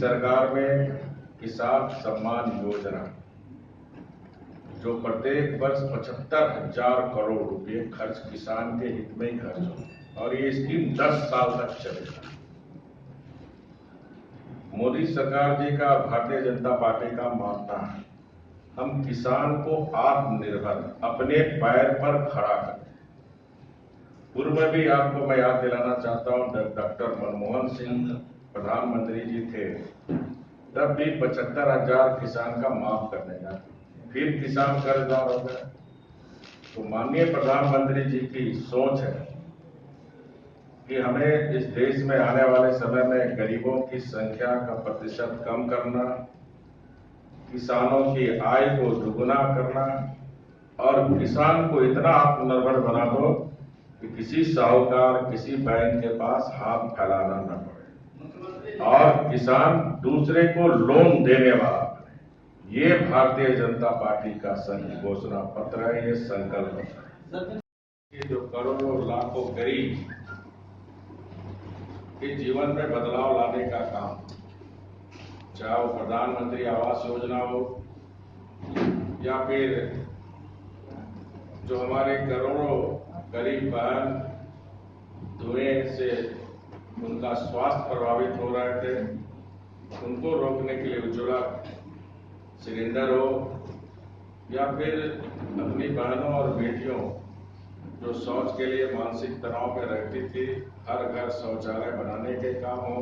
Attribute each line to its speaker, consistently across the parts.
Speaker 1: सरकार में किसान सम्मान योजना जो प्रत्येक वर्ष 75,000 करोड़ रुपए खर्च किसान के हित में ही खर्च हो और ये स्कीम 10 साल तक चलेगा। मोदी सरकार जी का, भारतीय जनता पार्टी का मानना है हम किसान को आत्मनिर्भर अपने पैर पर खड़ा करें। पूर्व में भी आपको मैं याद दिलाना चाहता हूं, जब डॉक्टर मनमोहन सिंह प्रधानमंत्री जी थे तब भी 75,000 किसान का माफ करने का, फिर किसान कर्जदार हो गए। तो माननीय प्रधानमंत्री जी की सोच है कि हमें इस देश में आने वाले समय में गरीबों की संख्या का प्रतिशत कम करना, किसानों की आय को दुगुना करना और किसान को इतना आत्मनिर्भर बना दो कि किसी साहूकार, किसी बैंक के पास हाथ फैलाना न पड़े और किसान दूसरे को लोन देने वाला बने। ये भारतीय जनता पार्टी का घोषणा पत्र है, ये संकल्प है। ये जो करोड़ों लाखों गरीब के जीवन में बदलाव लाने का काम, चाहे वो प्रधानमंत्री आवास योजना हो या फिर जो हमारे करोड़ों गरीब बहन धुएं से उनका स्वास्थ्य प्रभावित हो रहे थे, उनको रोकने के लिए उज्ज्वला सिलेंडर हो या फिर अपनी बहनों और बेटियों जो शौच के लिए मानसिक तनाव में रहती थी, हर घर शौचालय बनाने के काम हो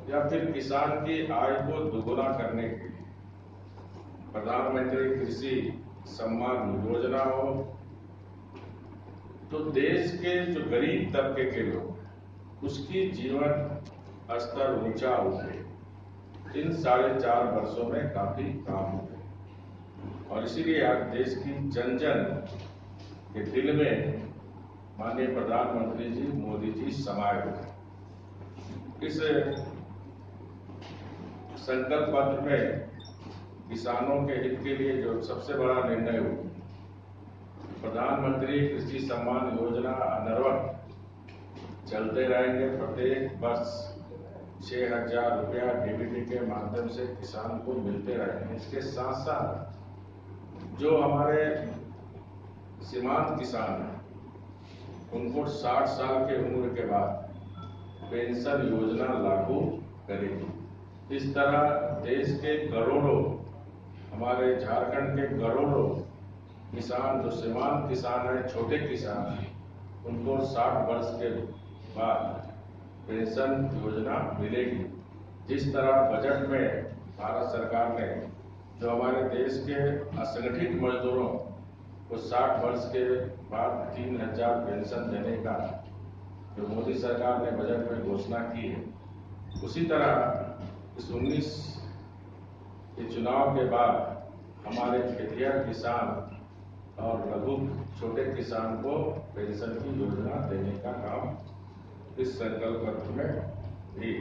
Speaker 1: या फिर किसान की आय को दुगुना करने के लिए प्रधानमंत्री कृषि सम्मान योजना हो, तो देश के जो गरीब तबके के लोग उसकी जीवन स्तर ऊंचा उठे। इन 4.5 वर्षों में काफी काम हुए और इसीलिए आज देश की जन जन के दिल में माननीय प्रधानमंत्री जी मोदी जी समाये हुए। इस संकल्प पत्र में किसानों के हित के लिए जो सबसे बड़ा निर्णय हुआ, प्रधानमंत्री कृषि सम्मान योजना अनवरत चलते रहेंगे। प्रत्येक वर्ष 6,000 रुपया डीबीटी के माध्यम से किसान को मिलते रहेंगे। इसके साथ साथ जो हमारे सीमांत किसान हैं उनको 60 साल के उम्र के बाद पेंशन योजना लागू करेगी। इस तरह देश के करोड़ों, हमारे झारखंड के करोड़ों किसान जो सीमांत किसान हैं, छोटे किसान हैं, उनको 60 वर्ष के बाद पेंशन योजना मिलेगी। जिस तरह बजट में भारत सरकार ने जो हमारे देश के असंगठित मजदूरों को 60 वर्ष के बाद 3,000 पेंशन देने का जो मोदी सरकार ने बजट में घोषणा की है, उसी तरह इस 19 के चुनाव के बाद हमारे खेतिहर किसान और लघु छोटे किसान को पेंशन की योजना देने का काम इस संकल्प पत्र में भी